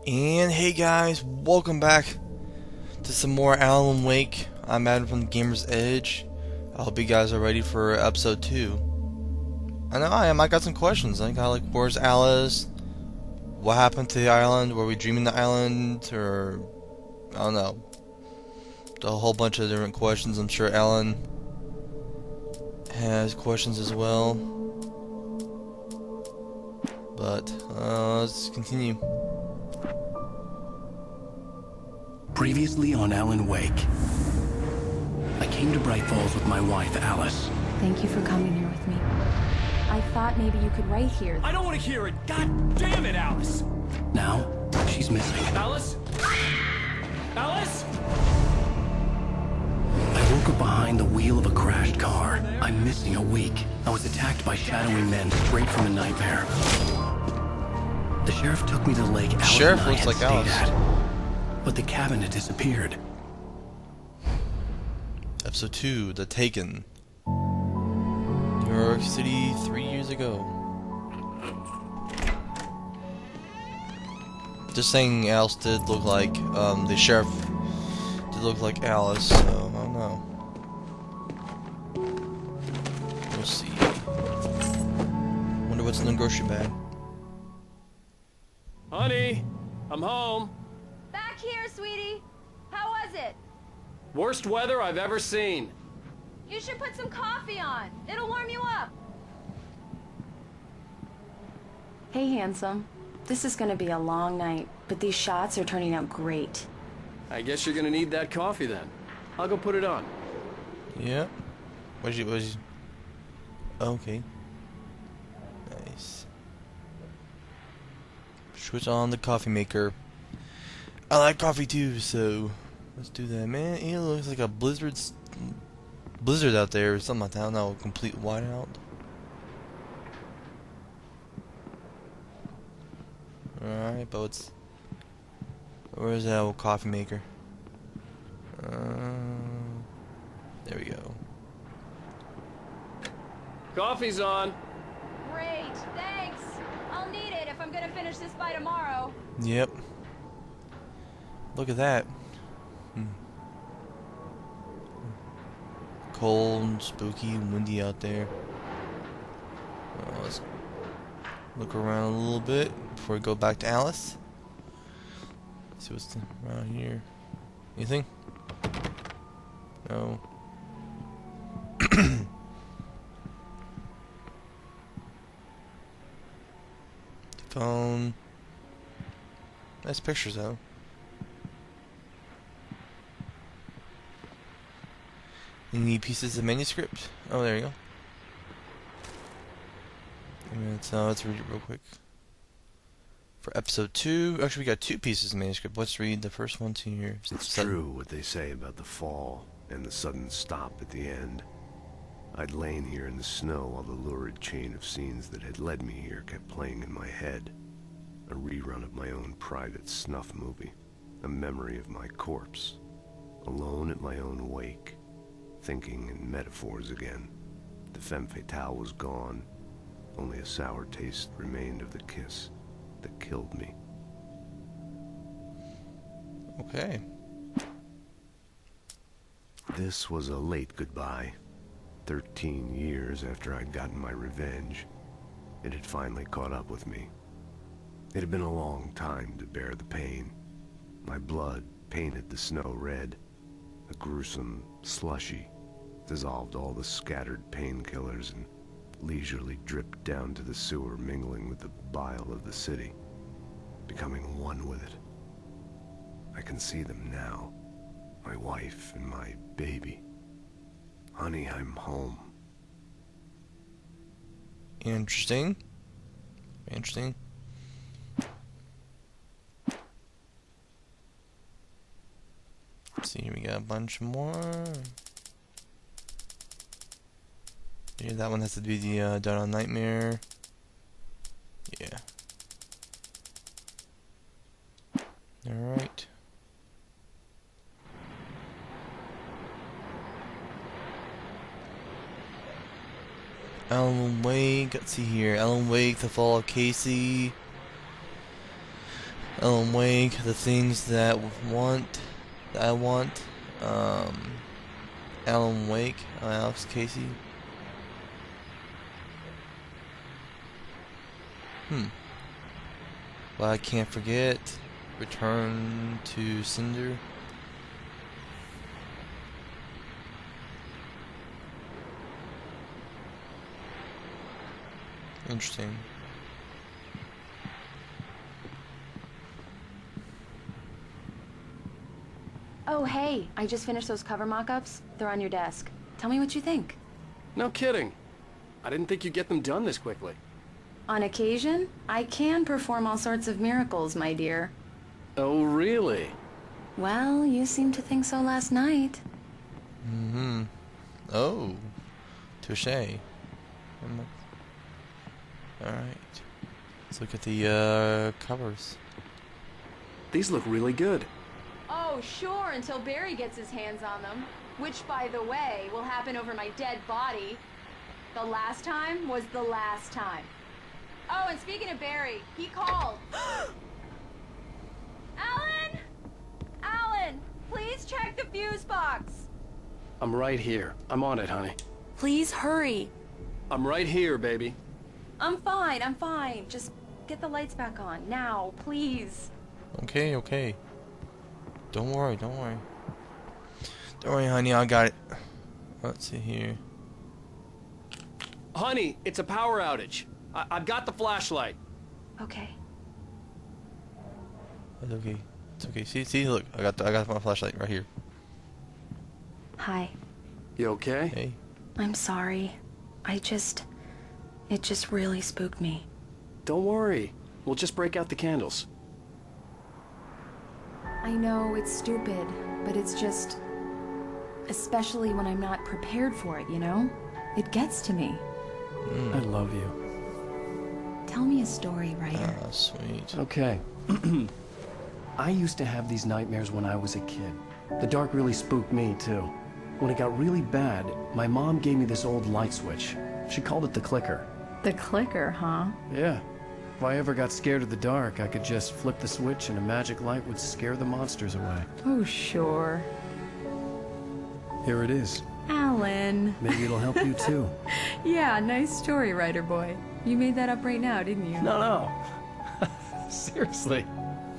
And hey guys, welcome back to some more Alan Wake. I'm Adam from the Gamer's Edge. I hope you guys are ready for episode 2. I know I am. I got some questions. I got like, where's Alice? What happened to the island? Were we dreaming the island? Or, I don't know. A whole bunch of different questions. I'm sure Alan has questions as well. But, let's continue. Previously on Alan Wake. I came to Bright Falls with my wife, Alice. Thank you for coming here with me. I thought maybe you could write here. I don't want to hear it! God damn it, Alice! Now, she's missing. Alice? Alice? I woke up behind the wheel of a crashed car. I'm missing a week. I was attacked by shadowy men straight from a nightmare. The sheriff took me to the lake Alice Sheriff and I looks had like stayed Alice. at. But the cabin had disappeared. Episode 2, The Taken. New York City 3 years ago. Just saying Alice did look like, the sheriff did look like Alice, so I don't know. We'll see. Wonder what's in the grocery bag. Honey, I'm home. Back here, sweetie. How was it? Worst weather I've ever seen. You should put some coffee on. It'll warm you up. Hey, handsome. This is gonna be a long night, but these shots are turning out great. I guess you're gonna need that coffee then. I'll go put it on. Yeah. What's you? Okay. Nice. Switch on the coffee maker. I like coffee too, so let's do that, man. It looks like a blizzard out there or something like that. I don't know, complete whiteout. Alright, but where's that old coffee maker? There we go. Coffee's on. Great, thanks. I'll need it if I'm gonna finish this by tomorrow. Yep. Look at that. Cold, spooky, windy out there. Let's look around a little bit before we go back to Alice. See what's around here. Anything? No. Phone. Nice pictures though. You need pieces of manuscript? Oh, there you go. Let's read it real quick. For episode 2, actually we got 2 pieces of manuscript. Let's read the first one to here. It's true what they say about the fall and the sudden stop at the end. I'd lain here in the snow while the lurid chain of scenes that had led me here kept playing in my head. A rerun of my own private snuff movie. A memory of my corpse. Alone at my own wake. Thinking in metaphors again. The femme fatale was gone. Only a sour taste remained of the kiss that killed me. Okay. This was a late goodbye. 13 years after I'd gotten my revenge, it had finally caught up with me. It had been a long time to bear the pain. My blood painted the snow red. A gruesome slushy dissolved all the scattered painkillers and leisurely dripped down to the sewer, mingling with the bile of the city, becoming one with it. I can see them now, my wife and my baby. Honey, I'm home. Interesting. Interesting. Let's see, here we got a bunch more. Yeah, that one has to be the Done on Nightmare. Yeah. Alright. Alan Wake, let's see here. Alan Wake, The Fall of Casey. Alan Wake, the things that I want. Alan Wake, Alex Casey. But I can't forget. Return to Cinder. Interesting. Oh, hey, I just finished those cover mock-ups. They're on your desk. Tell me what you think. No kidding. I didn't think you'd get them done this quickly. On occasion, I can perform all sorts of miracles, my dear. Oh, really? Well, you seemed to think so last night. Oh. Touché. Alright. Let's look at the covers. These look really good. Oh, sure, until Barry gets his hands on them. Which, by the way, will happen over my dead body. The last time was the last time. Oh, and speaking of Barry, he called. Alan! Alan, please check the fuse box. I'm right here. I'm on it, honey. Please hurry. I'm right here, baby. I'm fine. Just get the lights back on. Now, please. Okay, okay. Don't worry. Don't worry, honey, I got it. Let's see here. Honey, it's a power outage. I've got the flashlight. Okay. It's okay. It's okay. See, look, I got my flashlight right here. Hi. You okay? Hey. I'm sorry. It just really spooked me. Don't worry. We'll just break out the candles. I know it's stupid, but it's just... Especially when I'm not prepared for it, you know? It gets to me. I love you. Tell me a story, writer. Ah, sweet. Okay. I used to have these nightmares when I was a kid. The dark really spooked me, too. When it got really bad, my mom gave me this old light switch. She called it the clicker. The clicker, huh? Yeah. If I ever got scared of the dark, I could just flip the switch and a magic light would scare the monsters away. Oh, sure. Here it is. Alan. Maybe it'll help you, too. Yeah, nice story, writer boy. You made that up right now, didn't you? No. Seriously.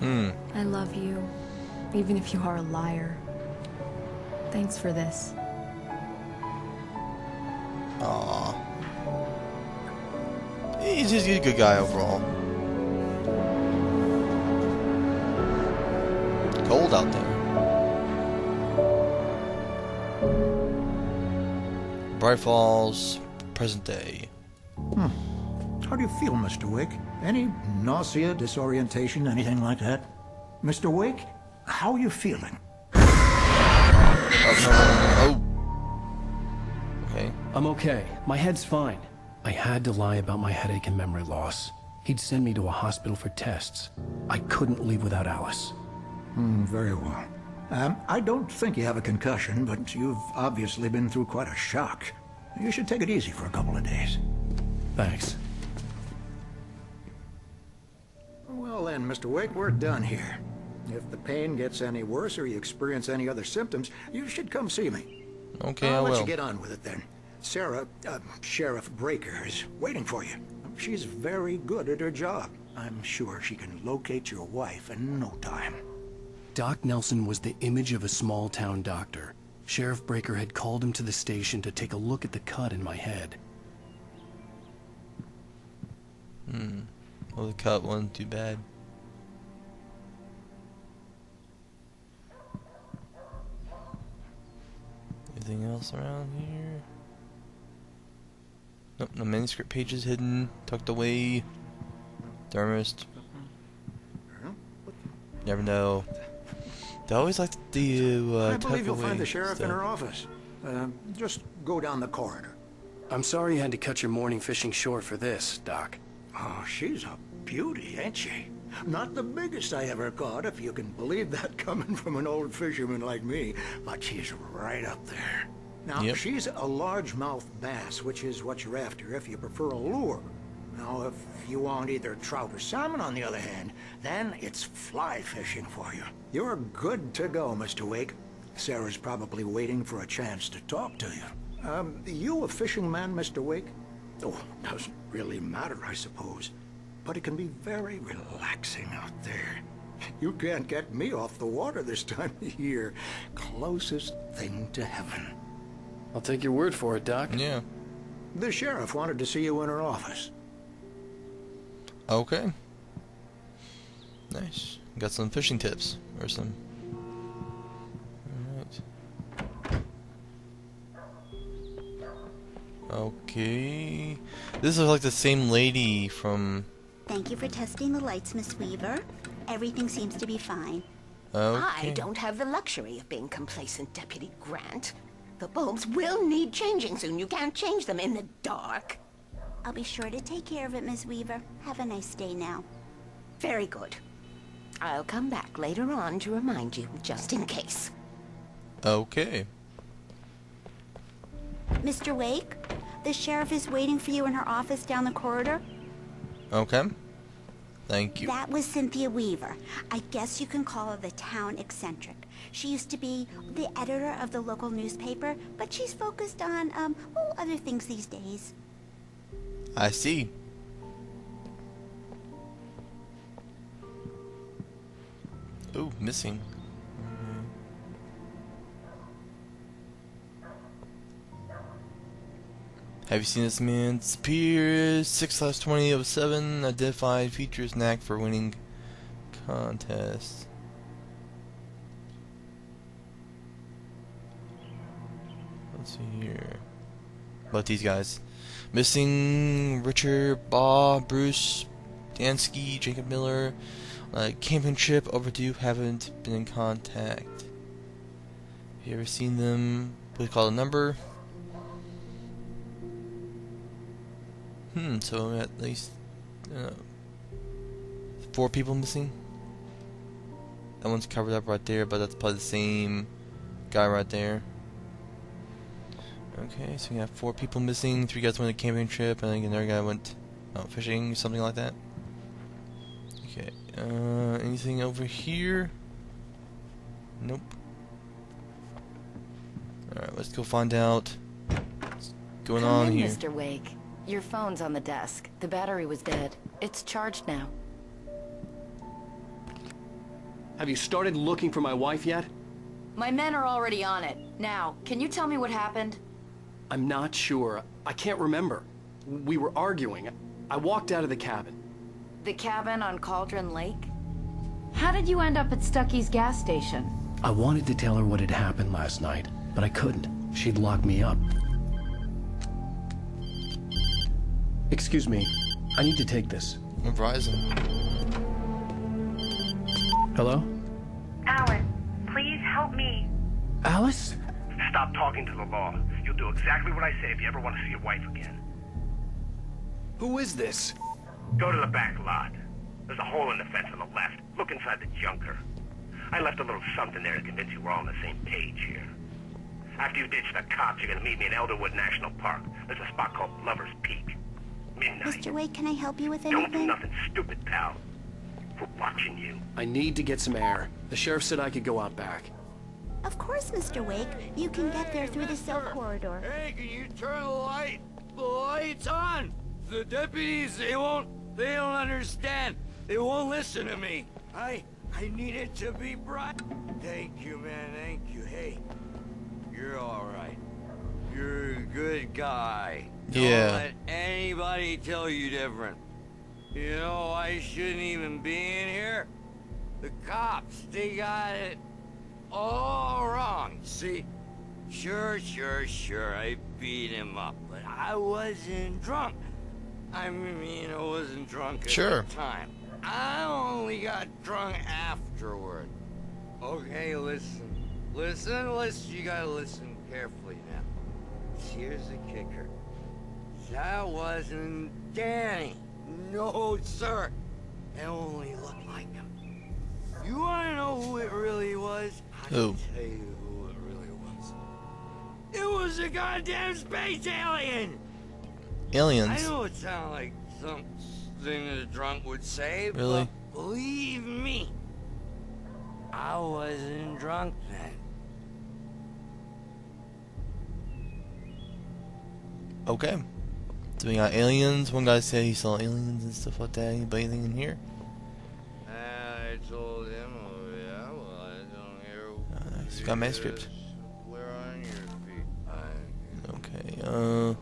I love you, even if you are a liar. Thanks for this. Aw. He's a good guy overall. Cold out there. Bright Falls, present day. How do you feel, Mr. Wake? Any nausea, disorientation, anything like that? Mr. Wake, how are you feeling? Oh. Okay. I'm okay. My head's fine. I had to lie about my headache and memory loss. He'd send me to a hospital for tests. I couldn't leave without Alice. Very well. I don't think you have a concussion, but you've obviously been through quite a shock. You should take it easy for a couple of days. Thanks. Well then, Mr. Wake, we're done here. If the pain gets any worse or you experience any other symptoms, you should come see me. Okay, I I'll let will. you get on with it then. Sarah, Sheriff Breaker, is waiting for you. She's very good at her job. I'm sure she can locate your wife in no time. Doc Nelson was the image of a small-town doctor. Sheriff Breaker had called him to the station to take a look at the cut in my head. Well, the cut wasn't too bad. Anything else around here? Nope, no manuscript pages hidden, tucked away. Thermist. Never know. They always like to I tuck believe you'll away find the sheriff stuff. in her office. Just go down the corridor. I'm sorry you had to cut your morning fishing short for this, Doc. Oh, she's a beauty, ain't she? Not the biggest I ever caught, if you can believe that coming from an old fisherman like me, but she's right up there. Now, Yep. she's a largemouth bass, which is what you're after if you prefer a lure. Now, if you want either trout or salmon, on the other hand, then it's fly fishing for you. You're good to go, Mr. Wake. Sarah's probably waiting for a chance to talk to you. You a fishing man, Mr. Wake? Oh, doesn't really matter, I suppose. But it can be very relaxing out there. You can't get me off the water this time of year. Closest thing to heaven. I'll take your word for it, Doc. Yeah. The sheriff wanted to see you in her office. Okay. Nice. Got some fishing tips or some. Alright. Okay. This is like the same lady from. Thank you for testing the lights, Miss Weaver. Everything seems to be fine. Okay. I don't have the luxury of being complacent, Deputy Grant. The bulbs will need changing soon. You can't change them in the dark. I'll be sure to take care of it, Miss Weaver. Have a nice day now. Very good. I'll come back later on to remind you, just in case. Okay. Mr. Wake, the sheriff is waiting for you in her office down the corridor. Okay. Thank you. That was Cynthia Weaver. I guess you can call her the town eccentric. She used to be the editor of the local newspaper, but she's focused on, other things these days. I see. Ooh, missing. Have you seen this man disappear? 6/2007 identified features knack for winning contests. Let's see here. About these guys. Missing Richard, Bob, Bruce, Dansky, Jacob Miller. Camping trip overdue, haven't been in contact. Have you ever seen them? Please call the number. So at least 4 people missing. That one's covered up right there, but that's probably the same guy right there. Okay, so we have 4 people missing. 3 guys went on a camping trip, and I think another guy went out fishing, something like that. Okay, anything over here? Nope. Alright, let's go find out what's going Come on in, here. Mr. Wake. Your phone's on the desk. The battery was dead. It's charged now. Have you started looking for my wife yet? My men are already on it. Now, can you tell me what happened? I'm not sure. I can't remember. We were arguing. I walked out of the cabin. The cabin on Cauldron Lake? How did you end up at Stucky's gas station? I wanted to tell her what had happened last night, but I couldn't. She'd locked me up. Excuse me. I need to take this. Verizon. Hello? Alan, please help me. Alice? Stop talking to the law. You'll do exactly what I say if you ever want to see your wife again. Who is this? Go to the back lot. There's a hole in the fence on the left. Look inside the junker. I left a little something there to convince you we're all on the same page here. After you ditch the cops, you're gonna meet me in Elderwood National Park. There's a spot called Lover's Peak. Midnight. Mr. Wake, can I help you with Don't do anything? nothing stupid, pal. We're watching you. I need to get some air. The sheriff said I could go out back. Of course, Mr. Wake. You can get there through the cell corridor. Hey, can you turn the light? The light's on! The deputies, they don't understand. They won't listen to me. I need it to be bright. Thank you, man, thank you. Hey, you're alright. You're a good guy. Yeah. Don't let anybody tell you different. You know, I shouldn't even be in here. The cops, they got it all wrong, see? Sure, I beat him up, but I wasn't drunk. I mean, I wasn't drunk at Sure. the time. I only got drunk afterward. Okay, listen. You gotta listen carefully now. Here's the kicker. That wasn't Danny. No, sir. It only looked like him. You wanna know who it really was? I Who? can tell you who it really was. It was a goddamn space alien! Aliens. I know it sounds like something a drunk would say, Really? but believe me, I wasn't drunk then. Okay. So we got aliens. One guy said he saw aliens and stuff like that. Anybody anything in here? I told him, oh yeah, well, I don't hear. Nice. Got a manuscript. Where on your feet? Okay.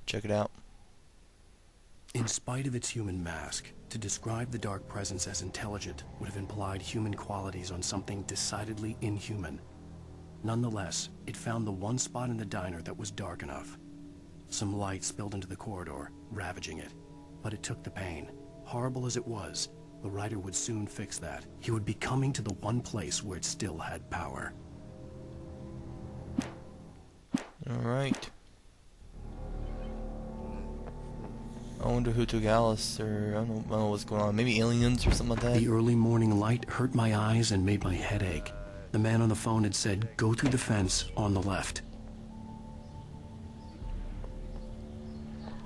Check it out. In spite of its human mask, to describe the dark presence as intelligent would have implied human qualities on something decidedly inhuman. Nonetheless, it found the one spot in the diner that was dark enough. Some light spilled into the corridor, ravaging it. But it took the pain. Horrible as it was, the writer would soon fix that. He would be coming to the one place where it still had power. Alright. I wonder who took Alice, or I don't know what's going on. Maybe aliens or something like that? The early morning light hurt my eyes and made my head ache. The man on the phone had said, go through the fence on the left.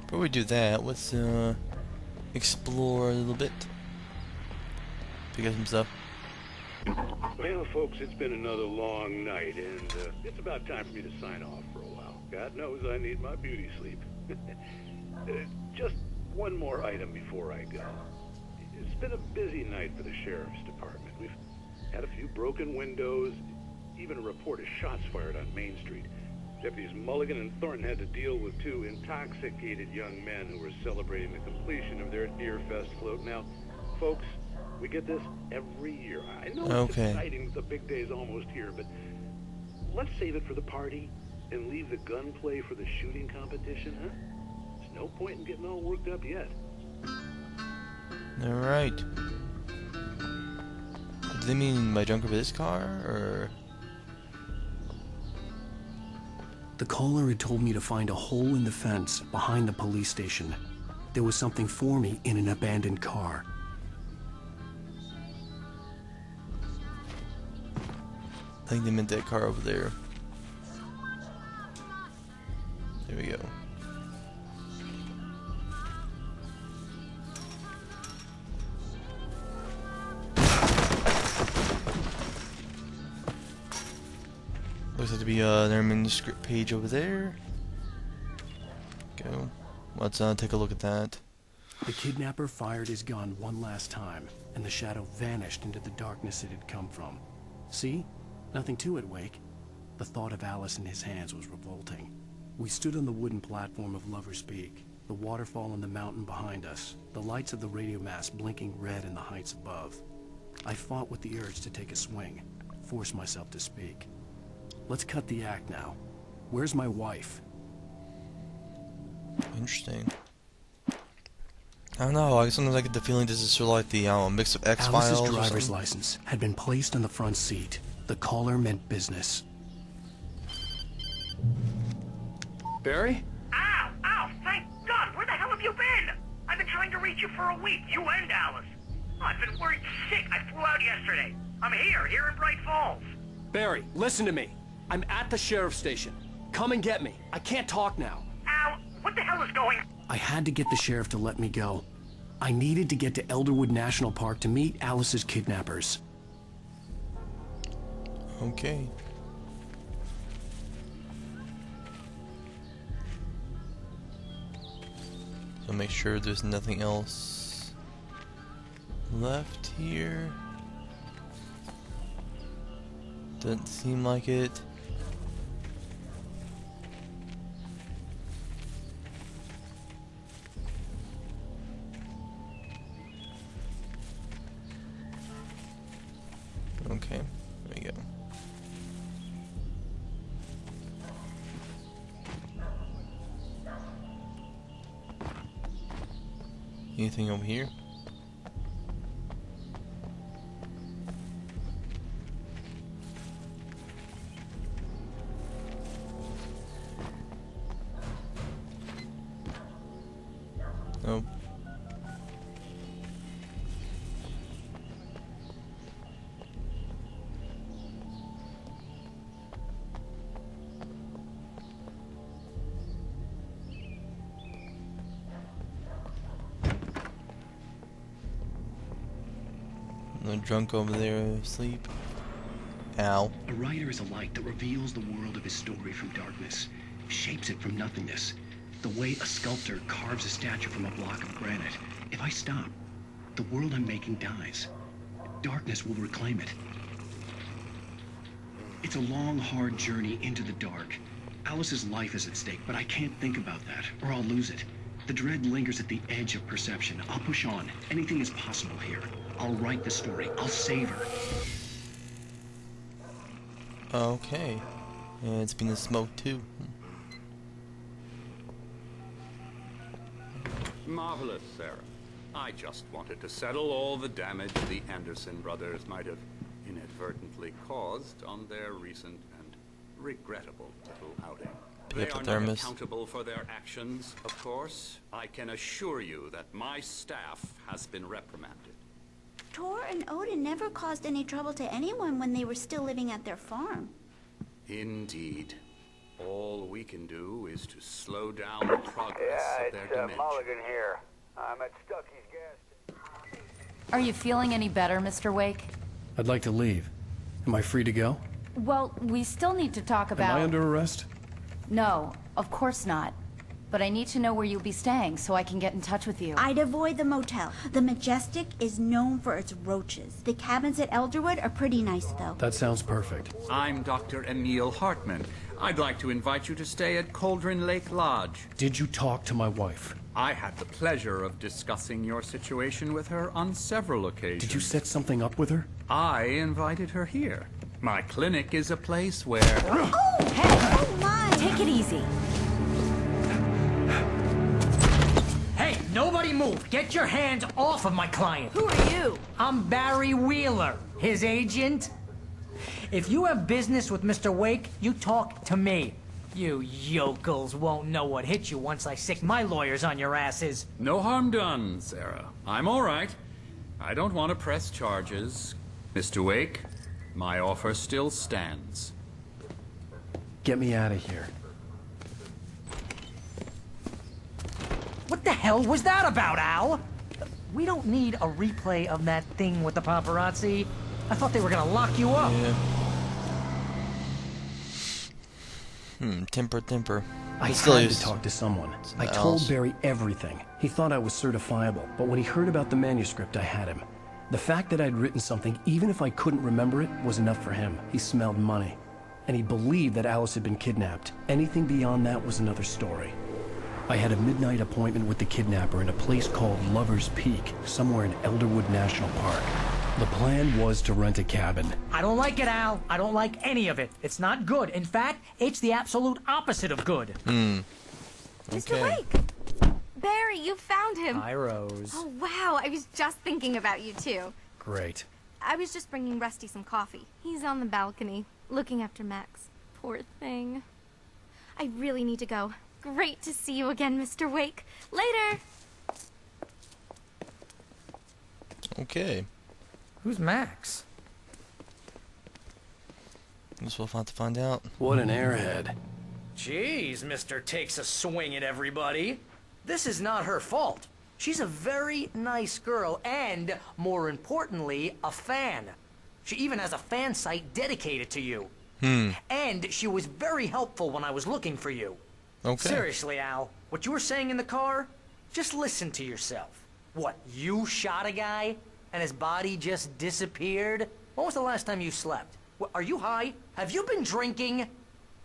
Before we do that, let's explore a little bit. Pick up some stuff. Well, folks, it's been another long night, and it's about time for me to sign off for a while. God knows I need my beauty sleep. Just one more item before I go. It's been a busy night for the sheriff's department. We've had a few broken windows, even a report of shots fired on Main Street. Deputies Mulligan and Thornton had to deal with two intoxicated young men who were celebrating the completion of their Deer Fest float. Now, folks, we get this every year. I know it's exciting that the big day's almost here, but let's save it for the party and leave the gunplay for the shooting competition, huh? There's no point in getting all worked up yet. Alright. Do they mean by junk over this car, or...? The caller had told me to find a hole in the fence behind the police station. There was something for me in an abandoned car. I think they meant that car over there. There we go. Looks like to be their manuscript page over there. Go. Let's take a look at that. The kidnapper fired his gun one last time, and the shadow vanished into the darkness it had come from. See? Nothing to it, Wake. The thought of Alice in his hands was revolting. We stood on the wooden platform of Lover's Peak, the waterfall and the mountain behind us, the lights of the radio mast blinking red in the heights above. I fought with the urge to take a swing, force myself to speak. Let's cut the act now. Where's my wife? Interesting. I don't know, sometimes I get the feeling this is sort of like the mix of X-Files or Alice's driver's something. license had been placed on the front seat. The caller meant business. Barry? Ow! Ow! Thank God! Where the hell have you been? I've been trying to reach you for a week, you and Alice. Oh, I've been worried sick. I flew out yesterday. I'm here in Bright Falls. Barry, listen to me. I'm at the sheriff's station. Come and get me. I can't talk now. Ow! What the hell is going on? I had to get the sheriff to let me go. I needed to get to Elderwood National Park to meet Alice's kidnappers. Okay. So make sure there's nothing else left here. Doesn't seem like it. Okay, there we go. Anything over here? Nope. The drunk over there asleep. Ow. A writer is a light that reveals the world of his story from darkness, shapes it from nothingness. The way a sculptor carves a statue from a block of granite. If I stop, the world I'm making dies. Darkness will reclaim it. It's a long, hard journey into the dark. Alice's life is at stake, but I can't think about that, or I'll lose it. The dread lingers at the edge of perception. I'll push on. Anything is possible here. I'll write the story. I'll save her. Okay. And it's been smoked too. Marvelous, Sarah. I just wanted to settle all the damage the Anderson brothers might have inadvertently caused on their recent and regrettable little outing. They are not accountable for their actions, of course. I can assure you that my staff has been reprimanded. Tor and Odin never caused any trouble to anyone when they were still living at their farm. Indeed. All we can do is to slow down the progress of their dementia. Mulligan here. I'm at Stucky's gas station. Are you feeling any better, Mr. Wake? I'd like to leave. Am I free to go? Well, we still need to talk about... Am I under arrest? No, of course not. But I need to know where you'll be staying so I can get in touch with you. I'd avoid the motel. The Majestic is known for its roaches. The cabins at Elderwood are pretty nice, though. That sounds perfect. I'm Dr. Emil Hartman. I'd like to invite you to stay at Cauldron Lake Lodge. Did you talk to my wife? I had the pleasure of discussing your situation with her on several occasions. Did you set something up with her? I invited her here. My clinic is a place where... Oh, hey! Oh, my! Take it easy. Hey, nobody move! Get your hands off of my client! Who are you? I'm Barry Wheeler, his agent. If you have business with Mr. Wake, you talk to me. You yokels won't know what hit you once I sick my lawyers on your asses. No harm done, Sarah. I'm all right. I don't want to press charges. Mr. Wake, my offer still stands. Get me out of here. What the hell was that about, Al? We don't need a replay of that thing with the paparazzi. I thought they were gonna lock you up. Yeah. Temper. I had to talk to someone. I told Barry everything. He thought I was certifiable, but when he heard about the manuscript, I had him. The fact that I'd written something, even if I couldn't remember it, was enough for him. He smelled money. And he believed that Alice had been kidnapped. Anything beyond that was another story. I had a midnight appointment with the kidnapper in a place called Lover's Peak, somewhere in Elderwood National Park. The plan was to rent a cabin. I don't like it, Al. I don't like any of it. It's not good. In fact, it's the absolute opposite of good. Mr. Wake! Barry, you found him. Hi, Rose. Oh, wow. I was just thinking about you, too. Great. I was just bringing Rusty some coffee. He's on the balcony, looking after Max. Poor thing. I really need to go. Great to see you again, Mr. Wake. Later! Okay. Who's Max? Guess we'll have to find out. What an airhead. Jeez, Mr. Takes a swing at everybody. This is not her fault. She's a very nice girl and, more importantly, a fan. She even has a fan site dedicated to you. And she was very helpful when I was looking for you. Okay. Seriously, Al, what you were saying in the car, just listen to yourself. What, you shot a guy and his body just disappeared? When was the last time you slept? What, are you high? Have you been drinking?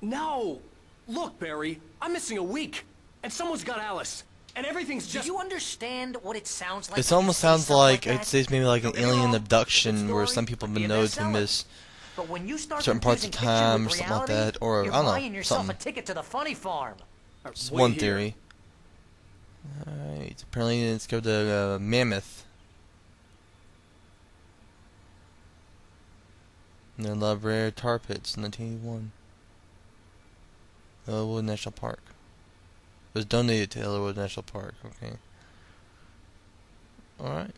No! Look, Barry, I'm missing a week, and someone's got Alice, and everything's just... Do you understand what it sounds like? It almost sounds like it says maybe like an alien abduction where some people have been known to miss certain parts of time or something like that, or I don't know, something. A ticket to the funny farm. It's one theory. Alright, apparently let's go to Mammoth. And then Love Rare Tar Pits, 1981. Elderwood National Park. It was donated to Elderwood National Park, okay. Alright.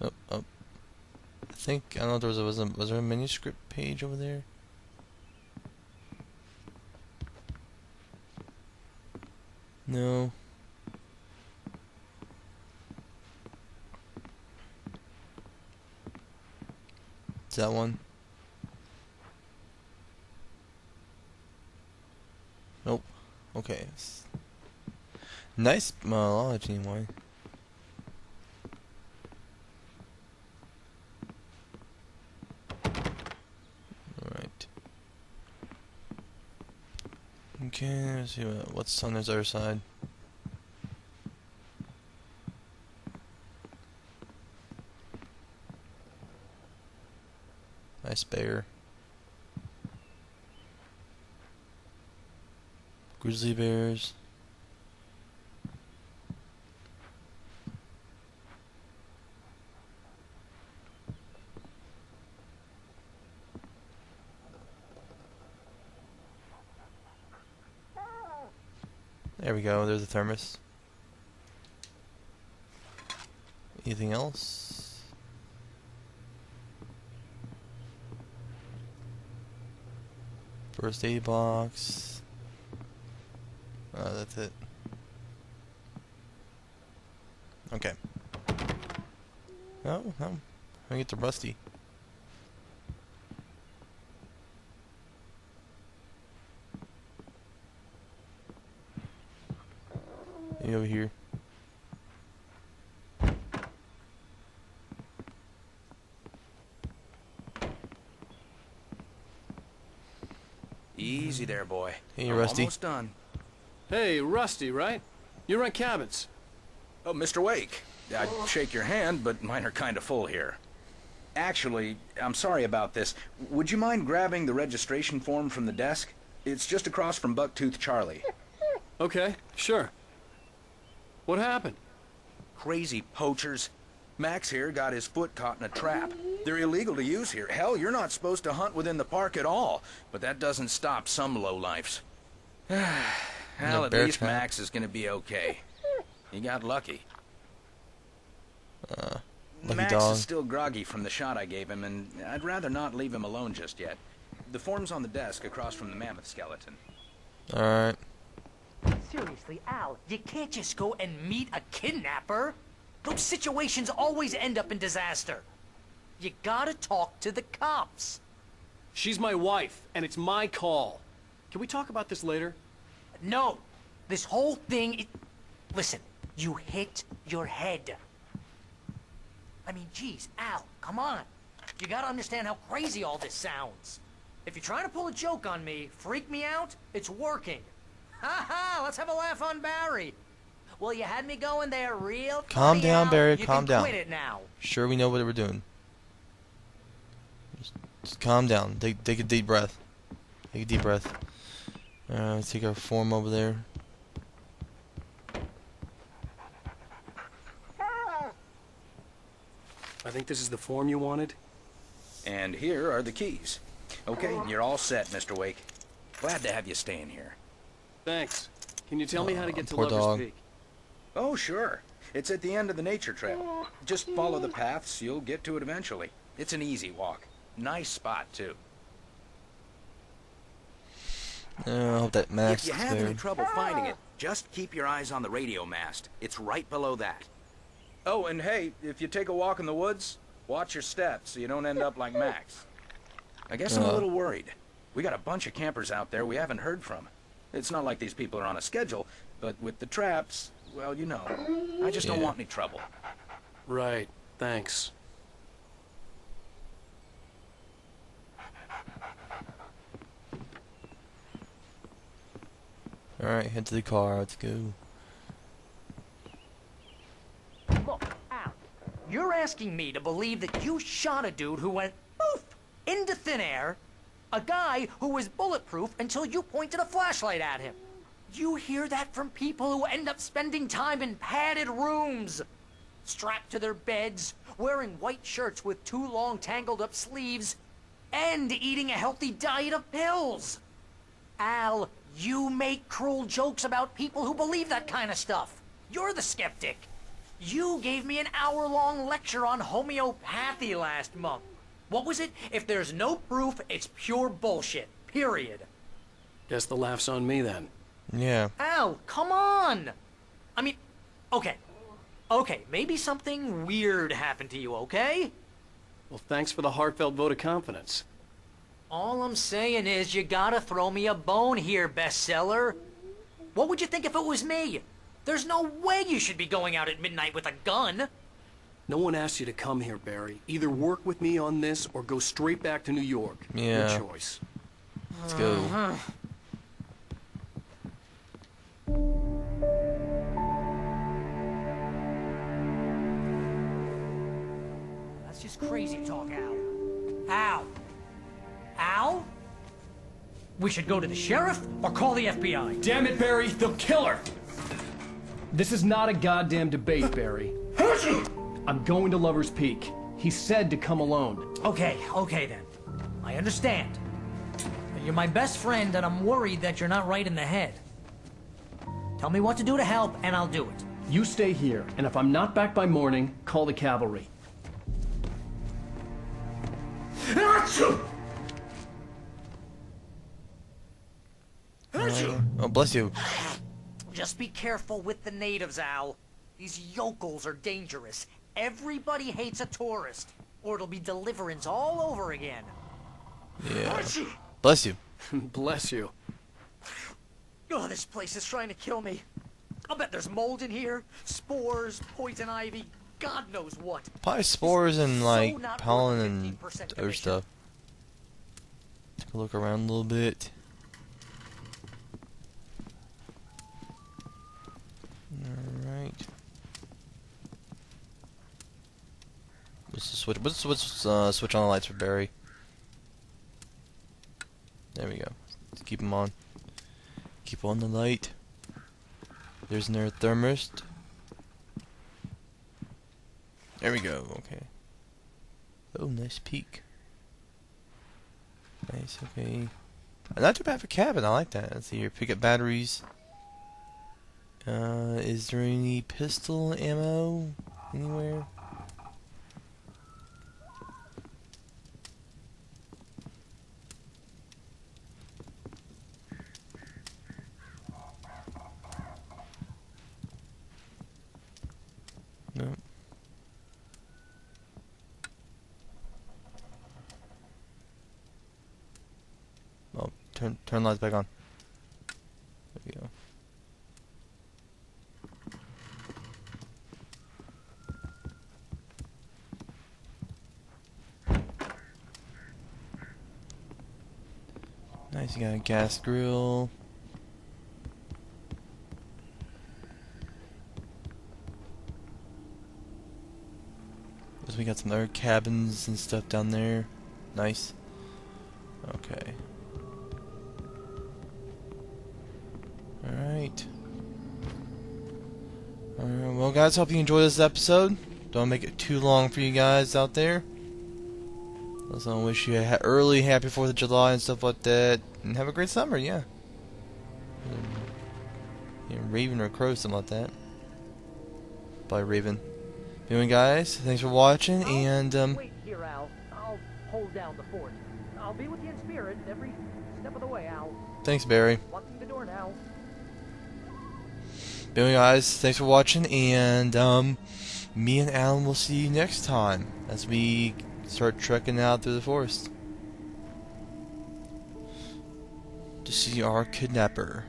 Oh. I think, I don't know if there was there a manuscript page over there? No. It's that one. Nope. Okay. Nice knowledge anyway. Alright. Okay, let's see what's on this other side. Nice bear. Grizzly bears. There we go, there's a thermos. Anything else? First aid box. That's it. Okay. Oh, no. I get to Rusty. You over here. Easy there, boy. Hey, Rusty. Almost done. Hey, Rusty, right? You rent cabins. Oh, Mr. Wake. I'd shake your hand, but mine are kind of full here. Actually, I'm sorry about this. Would you mind grabbing the registration form from the desk? It's just across from Bucktooth Charlie. Okay, sure. What happened? Crazy poachers. Max here got his foot caught in a trap. They're illegal to use here. Hell, you're not supposed to hunt within the park at all. But that doesn't stop some lowlifes. Well, at least Max is going to be okay. He got lucky. Lucky Max dog. is still groggy from the shot I gave him, and I'd rather not leave him alone just yet. The form's on the desk across from the mammoth skeleton. Alright. Seriously, Al, you can't just go and meet a kidnapper. Those situations always end up in disaster. You gotta talk to the cops. She's my wife, and it's my call. Can we talk about this later? No. This whole thing... Listen, you hit your head. I mean, geez, Al, come on. You gotta understand how crazy all this sounds. If you're trying to pull a joke on me, freak me out, it's working. Ha ha, let's have a laugh on Barry. Well, you had me going there real funny, Calm down, Al. Barry, You calm can down. quit it now. Sure, we know what we're doing. Just calm down. Take a deep breath. Take a deep breath. Let's take our form over there. I think this is the form you wanted. And here are the keys. Okay, you're all set, Mr. Wake. Glad to have you staying here. Thanks. Can you tell me how to get to poor Lover's dog. Peak? Oh, sure. It's at the end of the nature trail. Just follow the paths, you'll get to it eventually. It's an easy walk. Nice spot, too. I hope that Max If you is have there. any trouble finding it, just keep your eyes on the radio mast. It's right below that. Oh, and hey, if you take a walk in the woods, watch your steps so you don't end up like Max. I guess I'm a little worried. We got a bunch of campers out there we haven't heard from. It's not like these people are on a schedule, but with the traps, well, you know, I just don't want any trouble. Right. Thanks. Alright, head to the car. Let's go. Look, Al, you're asking me to believe that you shot a dude who went poof into thin air, a guy who was bulletproof until you pointed a flashlight at him. You hear that from people who end up spending time in padded rooms, strapped to their beds, wearing white shirts with too long tangled up sleeves, and eating a healthy diet of pills. Al, you make cruel jokes about people who believe that kind of stuff. You're the skeptic. You gave me an hour-long lecture on homeopathy last month. What was it? If there's no proof, it's pure bullshit. Period. Guess the laugh's on me then. Yeah. Al, come on! I mean, okay. Okay, maybe something weird happened to you, okay? Well, thanks for the heartfelt vote of confidence. All I'm saying is you gotta throw me a bone here, bestseller. What would you think if it was me? There's no way you should be going out at midnight with a gun. No one asked you to come here, Barry. Either work with me on this or go straight back to New York. Yeah. Your choice. Let's go. That's just crazy talk, Al. Al? Al? We should go to the sheriff or call the FBI. Damn it, Barry, they'll kill her! This is not a goddamn debate, Barry. I'm going to Lover's Peak. He said to come alone. Okay then. I understand. You're my best friend, and I'm worried that you're not right in the head. Tell me what to do to help, and I'll do it. You stay here, and if I'm not back by morning, call the cavalry. Oh, bless you. Just be careful with the natives, Al. These yokels are dangerous. Everybody hates a tourist, or it'll be Deliverance all over again. Yeah. Bless you. Bless you. Oh, this place is trying to kill me. I'll bet there's mold in here, spores, poison ivy, God knows what. Probably spores and like not pollen worth and 15% other commission. stuff. Take a look around a little bit. Alright. What's the switch? What's switch on the lights for Barry? There we go. Let's keep them on. Keep on the light. There's their thermist. There we go. Okay. Oh, nice peak. Nice. Okay. Not too bad for cabin. I like that. Let's see here. Pick up batteries. Is there any pistol ammo anywhere? Nope. Oh, turn lights back on. There we go. Nice, you got a gas grill. So we got some other cabins and stuff down there. Nice. Okay. Alright. Well guys, hope you enjoyed this episode. Don't make it too long for you guys out there. Also, I wish you a early happy 4th of July and stuff like that. And have a great summer, yeah. Raven or Crow, something like that. Probably Raven. Anyway guys, thanks for watching, and Wait here, Al. I'll hold down the fort. I'll be with you in spirit every step of the way, Al. thanks Barry. Locking the door now. Anyway guys, thanks for watching, and me and Alan will see you next time as we start trekking out through the forest to see our kidnapper.